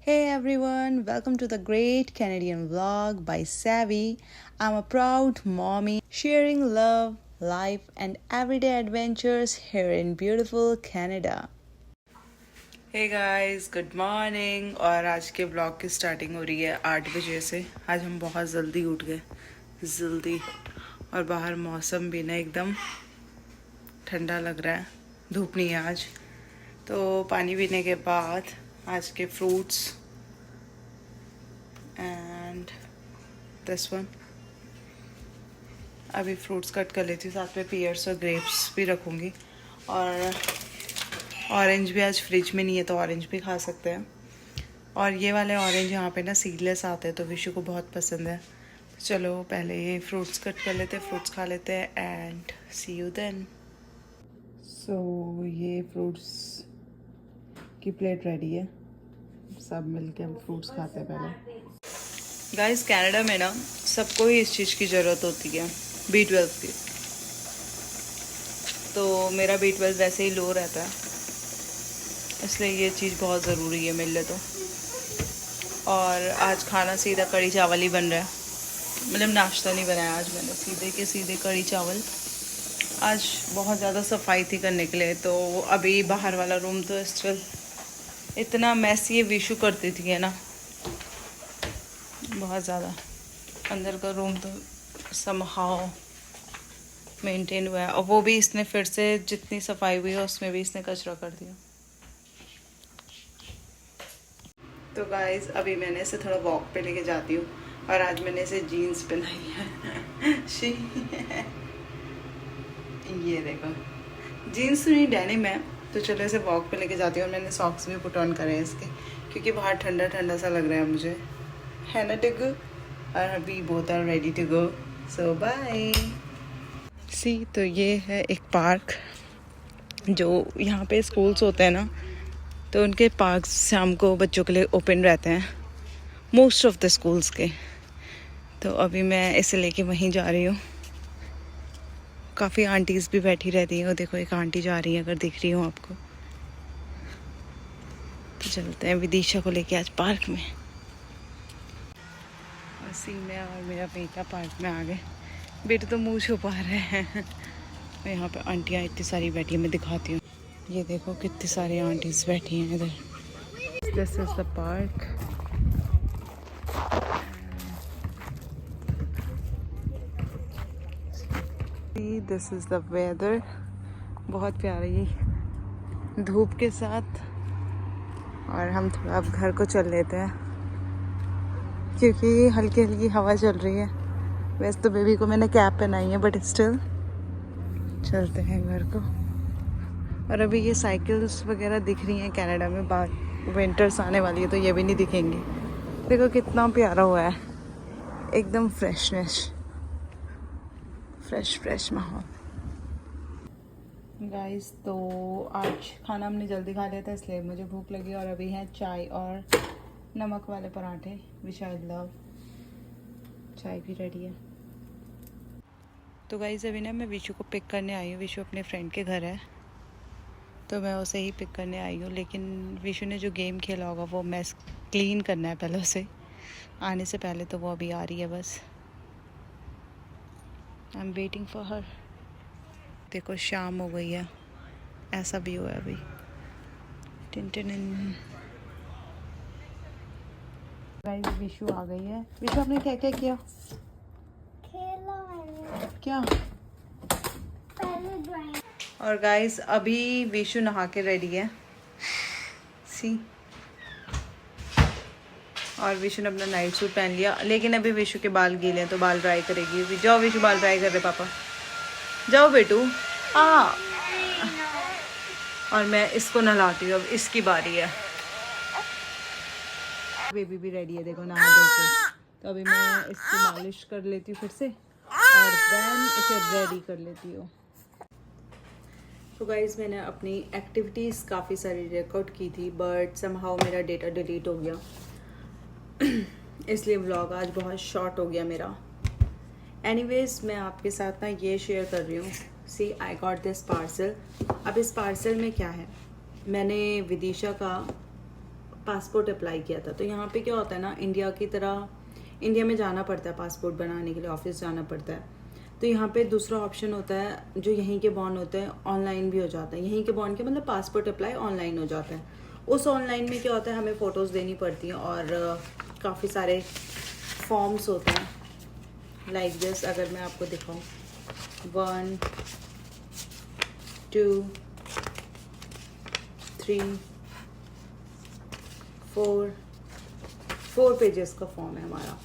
Hey everyone, welcome to the Great Canadian Vlog by Savvy. I'm a proud mommy sharing love, life, and everyday adventures here in beautiful Canada. Hey guys, good morning। और आज के blog की starting हो रही है 8 बजे से। आज हम बहुत जल्दी उठ गए, जल्दी। और बाहर मौसम भी ना एकदम ठंडा लग रहा है, धूप नहीं है आज। तो पानी पीने के बाद आज के फ्रूट्स एंड दिस वन, अभी फ्रूट्स कट कर लेती हूँ, साथ में पियर्स और ग्रेप्स भी रखूँगी। और ऑरेंज भी आज फ्रिज में नहीं है तो ऑरेंज भी खा सकते हैं। और ये वाले ऑरेंज यहाँ पे ना सीडलेस आते हैं तो विशु को बहुत पसंद है। तो चलो पहले ये फ्रूट्स कट कर लेते हैं, फ्रूट्स खा लेते हैं एंड सी यू देन। सो ये फ्रूट्स की प्लेट रेडी है, सब मिलके हम फ्रूट्स खाते हैं पहले। गाइस कनाडा में ना सबको ही इस चीज़ की ज़रूरत होती है, B12 की। तो मेरा B12 वैसे ही लो रहता है, इसलिए ये चीज़ बहुत ज़रूरी है मेरे लिए तो। और आज खाना सीधा कढ़ी चावल ही बन रहा है, मतलब नाश्ता नहीं बनाया आज मैंने, सीधे के सीधे कढ़ी चावल। आज बहुत ज़्यादा सफाई थी करने के लिए, तो अभी बाहर वाला रूम तो स्टिल इतना मैसी ये विशु करती थी है ना, बहुत ज़्यादा। अंदर का रूम तो समहाउ मेंटेन हुआ है, और वो भी इसने फिर से जितनी सफाई हुई है उसमें भी इसने कचरा कर दिया। तो गाइस अभी मैंने इसे थोड़ा वॉक पे लेके जाती हूँ, और आज मैंने इसे जीन्स पहनाई है। ये देखो, जीन्स तो नहीं डेनिम है। तो चलो इसे वॉक पे लेके जाती हूँ। और मैंने सॉक्स भी पुट ऑन करे हैं इसके, क्योंकि बाहर ठंडा ठंडा सा लग रहा है मुझे, है ना टिगू। और अभी both are ready to go, so bye. सी तो ये है एक पार्क, जो यहाँ पे स्कूल्स होते हैं ना, तो उनके पार्क शाम को बच्चों के लिए ओपन रहते हैं, मोस्ट ऑफ द स्कूल्स के। तो अभी मैं इसे लेके वहीं जा रही हूँ। काफ़ी आंटीज़ भी बैठी रहती हैं, वो देखो एक आंटी जा रही है, अगर दिख रही हूँ आपको। तो चलते हैं विदिशा को लेके आज पार्क में। और मैं और मेरा बेटा पार्क में आ गए। बेटे तो मुँह छुपा रहे हैं। यहाँ पे आंटियाँ इतनी सारी बैठी हैं, मैं दिखाती हूँ। ये देखो कितनी सारी आंटीज़ बैठी हैं इधर। This is the park. This is the weather, बहुत प्यारी धूप के साथ। और हम थोड़ा अब घर को चल लेते हैं, क्योंकि हल्की हल्की हवा चल रही है। वैसे तो बेबी को मैंने कैप पहनाई है, बट स्टिल चलते हैं घर को। और अभी ये साइकिल्स वगैरह दिख रही हैं कनाडा में, बाद विंटर्स आने वाली है तो ये भी नहीं दिखेंगी। देखो कितना प्यारा हुआ है, एकदम फ्रेश माहौल। गाइस तो आज खाना हमने जल्दी खा लिया था, इसलिए मुझे भूख लगी। और अभी है चाय और नमक वाले पराठे, विच आई लव। चाय भी रेडी है। तो गाइस अभी ना मैं विशु को पिक करने आई हूँ। विशु अपने फ्रेंड के घर है, तो मैं उसे ही पिक करने आई हूँ। लेकिन विशु ने जो गेम खेला होगा वो मैस क्लीन करना है पहले उसे, आने से पहले। तो वो अभी आ रही है बस, I am waiting for her. देखो शाम हो गई है, ऐसा भी हुआ है अभी। टिन गाइस विशु आ गई है। विशु आपने क्या क्या किया? खेला मैंने क्या? पहले ड्राइंग। और गाइस अभी विशु नहा के रेडी है, सी। और विशु ने अपना नाइट सूट पहन लिया, लेकिन अभी विशु के बाल गीले हैं तो बाल ड्राई करेगी। जाओ विशु, बाल ड्राई कर रहे पापा, जाओ बेटू। और मैं इसको नहलाती हूँ, अब इसकी बारी है। बेबी भी रेडी है, देखो नहा धो के। तो अभी मैं इसकी मालिश कर लेती हूँ फिर से, और देन इसे रेडी कर लेती हूँ। तो गाइस मैंने अपनी एक्टिविटीज़ काफ़ी सारी रिकॉर्ड की थी, बट समहाउ मेरा डेटा डिलीट हो गया। इसलिए व्लॉग आज बहुत शॉर्ट हो गया मेरा। एनीवेज मैं आपके साथ ना ये शेयर कर रही हूँ। सी आई गॉट दिस पार्सल। अब इस पार्सल में क्या है, मैंने विदिशा का पासपोर्ट अप्लाई किया था। तो यहाँ पे क्या होता है ना, इंडिया की तरह इंडिया में जाना पड़ता है पासपोर्ट बनाने के लिए, ऑफिस जाना पड़ता है। तो यहाँ पे दूसरा ऑप्शन होता है जो यहीं के बॉन्ड होते हैं, ऑनलाइन भी हो जाता है। यहीं के बॉन्ड के मतलब पासपोर्ट अप्लाई ऑनलाइन हो जाता है। उस ऑनलाइन में क्या होता है, हमें फ़ोटोज़ देनी पड़ती हैं और काफ़ी सारे फॉर्म्स होते हैं लाइक दिस। अगर मैं आपको दिखाऊं, 1 2 3 4 पेजेस का फॉर्म है हमारा।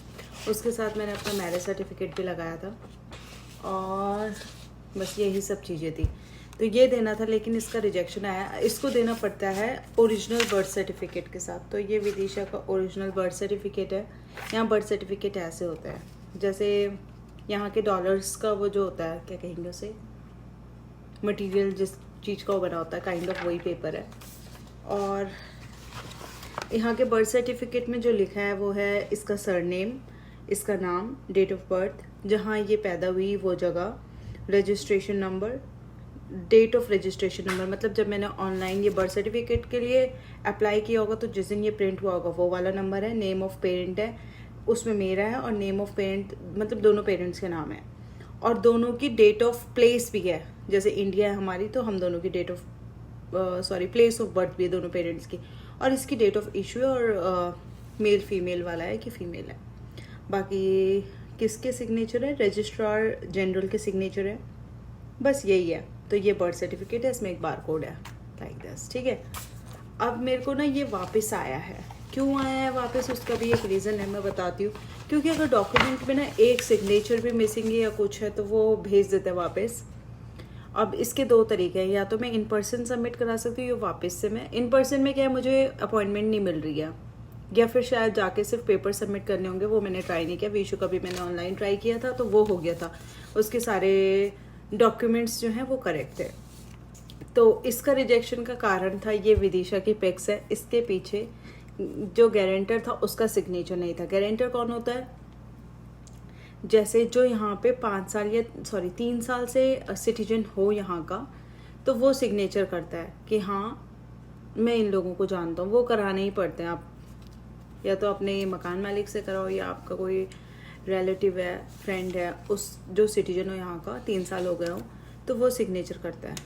उसके साथ मैंने अपना मैरिज सर्टिफिकेट भी लगाया था और बस यही सब चीज़ें थी। तो ये देना था, लेकिन इसका रिजेक्शन आया। इसको देना पड़ता है ओरिजिनल बर्थ सर्टिफिकेट के साथ। तो ये विदिशा का ओरिजिनल बर्थ सर्टिफिकेट है। यहाँ बर्थ सर्टिफिकेट ऐसे होता है, जैसे यहाँ के डॉलर्स का वो जो होता है, क्या कहेंगे उसे, मटेरियल जिस चीज़ का वो बना होता है, काइंड ऑफ वही पेपर है। और यहाँ के बर्थ सर्टिफिकेट में जो लिखा है वो है इसका सरनेम, इसका नाम, डेट ऑफ बर्थ, जहाँ ये पैदा हुई वो जगह, registration number, date of registration number, मतलब जब मैंने ऑनलाइन ये बर्थ सर्टिफिकेट के लिए अप्लाई किया होगा तो जिस दिन ये प्रिंट हुआ होगा वो वाला नंबर है। नेम ऑफ पेरेंट है, उसमें मेरा है, और नेम ऑफ पेरेंट मतलब दोनों पेरेंट्स के नाम है। और दोनों की डेट ऑफ प्लेस भी है, जैसे इंडिया है हमारी तो हम दोनों की date of place of birth भी है दोनों पेरेंट्स की। और इसकी डेट ऑफ इशू है, और मेल फीमेल वाला है कि फीमेल है। बाकी किसके सिग्नेचर है, रजिस्ट्रार जनरल के सिग्नेचर है, बस यही है। तो ये बर्थ सर्टिफिकेट है, इसमें एक बार कोड है लाइक दिस, ठीक है। अब मेरे को ना ये वापस आया है, क्यों आया है वापस, उसका भी एक रीज़न है, मैं बताती हूँ। क्योंकि अगर डॉक्यूमेंट में ना एक सिग्नेचर भी मिसिंग है या कुछ है तो वो भेज देते हैं वापस। अब इसके दो तरीके हैं, या तो मैं इन पर्सन सबमिट करा सकती हूँ या वापस से। मैं इन पर्सन में क्या है, मुझे अपॉइंटमेंट नहीं मिल रही है, या फिर शायद जाके सिर्फ पेपर सबमिट करने होंगे, वो मैंने ट्राई नहीं किया। विशु का भी मैंने ऑनलाइन ट्राई किया था तो वो हो गया था, उसके सारे डॉक्यूमेंट्स जो हैं वो करेक्ट है। तो इसका रिजेक्शन का कारण था ये विदिशा की पिक्स है, इसके पीछे जो गारंटर था उसका सिग्नेचर नहीं था। गारंटर कौन होता है, जैसे जो यहाँ पे 3 साल से सिटीजन हो यहाँ का, तो वो सिग्नेचर करता है कि हाँ मैं इन लोगों को जानता हूँ। वो कराने ही पड़ते हैं, आप या तो अपने मकान मालिक से कराओ या आपका कोई रिलेटिव है, फ्रेंड है, उस जो सिटीजन हो यहाँ का, 3 साल हो गए हो, तो वो सिग्नेचर करता है।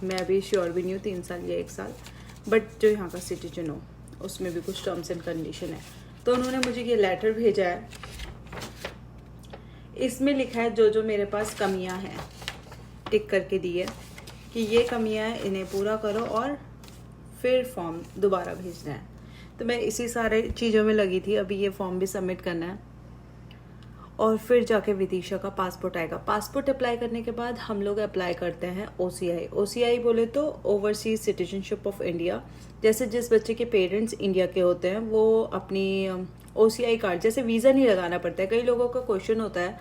मैं अभी श्योर भी नहीं हूँ 3 साल या 1 साल, बट जो यहाँ का सिटीजन हो उसमें भी कुछ टर्म्स एंड कंडीशन है। तो उन्होंने मुझे ये लेटर भेजा है, इसमें लिखा है जो जो मेरे पास कमियां हैं, टिक करके दी है कि ये कमियां हैं, इन्हें पूरा करो और फिर फॉर्म दोबारा भेजना है। तो मैं इसी सारे चीज़ों में लगी थी। अभी ये फॉर्म भी सबमिट करना है और फिर जाके विदिशा का पासपोर्ट आएगा। पासपोर्ट अप्लाई करने के बाद हम लोग अप्लाई करते हैं OCI। OCI बोले तो ओवरसीज सिटीजनशिप ऑफ इंडिया। जैसे जिस बच्चे के पेरेंट्स इंडिया के होते हैं वो अपनी OCI कार्ड, जैसे वीज़ा नहीं लगाना पड़ता है। कई लोगों का क्वेश्चन होता है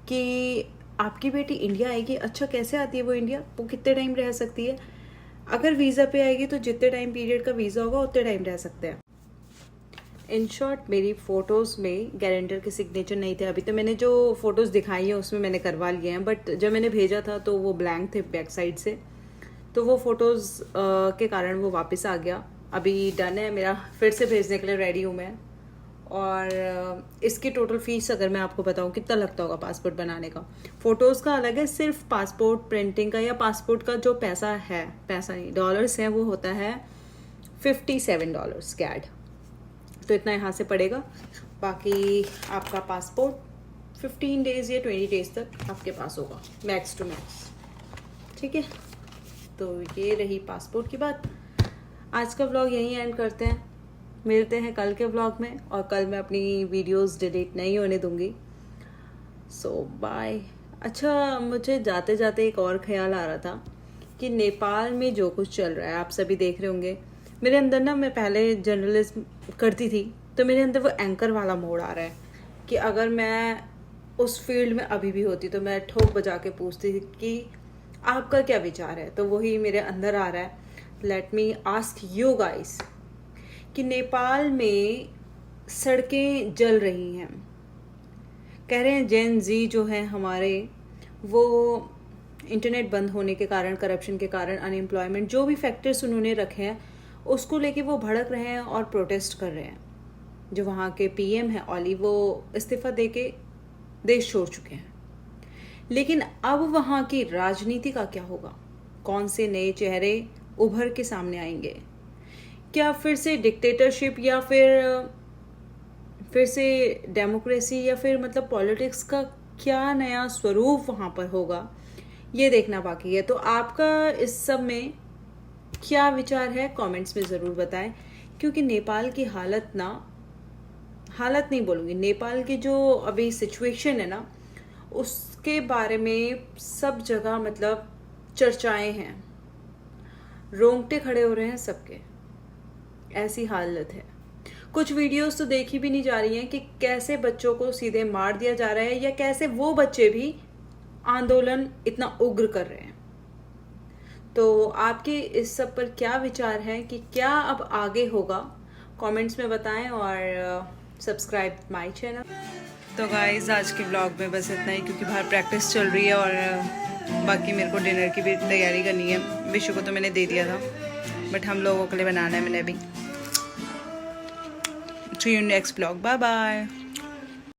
कि आपकी बेटी इंडिया आएगी, अच्छा कैसे आती है वो इंडिया, वो कितने टाइम रह सकती है। अगर वीज़ा पे आएगी तो जितने टाइम पीरियड का वीज़ा होगा उतने टाइम रह सकते हैं। इन शॉर्ट मेरी फ़ोटोज़ में गारंटर के सिग्नेचर नहीं थे। अभी तो मैंने जो फ़ोटोज़ दिखाई है उसमें मैंने करवा लिए हैं, बट जब मैंने भेजा था तो वो ब्लैंक थे बैक साइड से, तो वो फ़ोटोज़ के कारण वो वापस आ गया। अभी डन है मेरा, फिर से भेजने के लिए रेडी हूँ मैं। और इसकी टोटल फ़ीस अगर मैं आपको बताऊँ कितना लगता होगा पासपोर्ट बनाने का, फ़ोटोज़ का अलग है, सिर्फ पासपोर्ट प्रिंटिंग का या पासपोर्ट का जो पैसा है, पैसा नहीं डॉलर्स है, वो होता है $57 कैड। तो इतना यहाँ से पड़ेगा। बाकी आपका पासपोर्ट 15 डेज़ या 20 डेज़ तक आपके पास होगा, मैक्स टू मैक्स, ठीक है। तो ये रही पासपोर्ट की बात। आज का व्लॉग यहीं एंड करते हैं, मिलते हैं कल के व्लॉग में। और कल मैं अपनी वीडियोस डिलीट नहीं होने दूंगी, सो बाय। अच्छा, मुझे जाते जाते एक और ख्याल आ रहा था कि नेपाल में जो कुछ चल रहा है आप सभी देख रहे होंगे। मेरे अंदर ना, मैं पहले जर्नलिज्म करती थी तो मेरे अंदर वो एंकर वाला मोड आ रहा है कि अगर मैं उस फील्ड में अभी भी होती तो मैं ठोक बजा के पूछती थी कि आपका क्या विचार है। तो वही मेरे अंदर आ रहा है। Let me ask you guys कि नेपाल में सड़कें जल रही हैं, कह रहे हैं जेन जी जो है हमारे, वो इंटरनेट बंद होने के कारण, करप्शन के कारण, अनएम्प्लॉयमेंट, जो भी फैक्टर्स उन्होंने रखे हैं उसको लेके वो भड़क रहे हैं और प्रोटेस्ट कर रहे हैं। जो वहाँ के पीएम हैं ओली, वो इस्तीफ़ा दे के देश छोड़ चुके हैं। लेकिन अब वहाँ की राजनीति का क्या होगा? कौन से नए चेहरे उभर के सामने आएंगे? क्या फिर से डिक्टेटरशिप या फिर से डेमोक्रेसी या फिर मतलब पॉलिटिक्स का क्या नया स्वरूप वहाँ पर होगा, ये देखना बाकी है। तो आपका इस सब में क्या विचार है, कमेंट्स में ज़रूर बताएं। क्योंकि नेपाल की हालत नहीं बोलूँगी, नेपाल की जो अभी सिचुएशन है ना, उसके बारे में सब जगह मतलब चर्चाएं हैं, रोंगटे खड़े हो रहे हैं सबके, ऐसी हालत है। कुछ वीडियोस तो देखी भी नहीं जा रही हैं कि कैसे बच्चों को सीधे मार दिया जा रहा है या कैसे वो बच्चे भी आंदोलन इतना उग्र कर रहे हैं। तो आपके इस सब पर क्या विचार है कि क्या अब आगे होगा? कमेंट्स में बताएं और सब्सक्राइब माय चैनल। तो गाइस आज के व्लॉग में बस इतना ही, क्योंकि बाहर प्रैक्टिस चल रही है और बाकी मेरे को डिनर की भी तैयारी करनी है। विशु को तो मैंने दे दिया था, बट हम लोगों के लिए बनाना है मैंने अभी। See you next vlog. Bye bye.